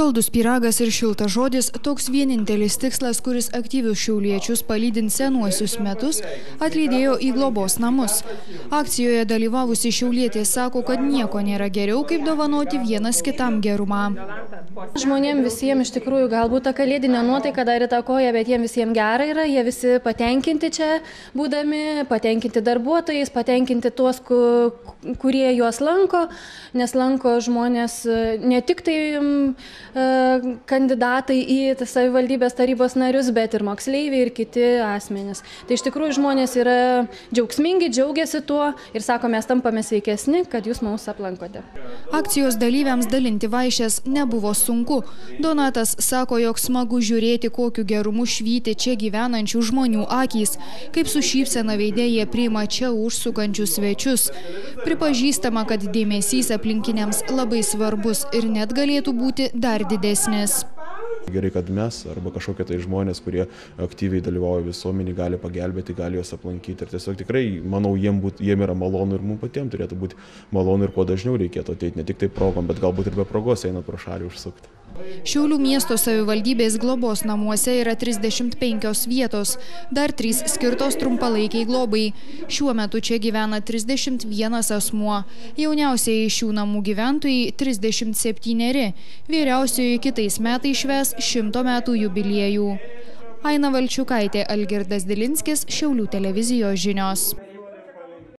Saldus pyragas ir šiltas žodis – toks vienintelis tikslas, kuris aktyvius šiauliečius palydint senuosius metus atlydėjo į globos namus. Akcijoje dalyvavusi šiaulietė sako, kad nieko nėra geriau, kaip dovanoti vienas kitam gerumą. Žmonėm visiems iš tikrųjų galbūt ta kalėdinė nuotaika dar įtakoja, bet jiems visiems gera yra, jie visi patenkinti čia būdami, patenkinti darbuotojais, patenkinti tuos, kurie juos lanko, nes lanko žmonės ne tik tai kandidatai į savivaldybės tarybos narius, bet ir moksleiviai ir kiti asmenys. Tai iš tikrųjų žmonės yra džiaugsmingi, džiaugiasi tuo ir sako, mes tampame sveikesni, kad jūs mums aplankote. Akcijos dalyviams dalinti vaišes nebuvo sunku. Donatas sako, jog smagu žiūrėti, kokiu gerumu švyti čia gyvenančių žmonių akys, kaip su šypsena veide jie priima čia užsukančius svečius. Pripažįstama, kad dėmesys aplinkiniams labai svarbus ir net galėtų būti dar didesnis. Gerai, kad mes arba kažkokie tai žmonės, kurie aktyviai dalyvauja visuomenį, gali pagelbėti, gali juos aplankyti. Ir tiesiog tikrai, manau, jiem yra malonu ir mums patiems turėtų būti malonu ir kuo dažniau reikėtų ateiti, ne tik tai progom, bet galbūt ir be progos einant pro šalį užsukti. Šiaulių miesto savivaldybės globos namuose yra 35 vietos, dar 3 skirtos trumpalaikiai globai. Šiuo metu čia gyvena 31 asmuo. Jauniausiai šių namų gyventojai 37, vyriausioji kitais metais švęs 100 metų jubiliejų. Aina Valčiukaitė, Algirdas Dilinskis, Šiaulių televizijos žinios.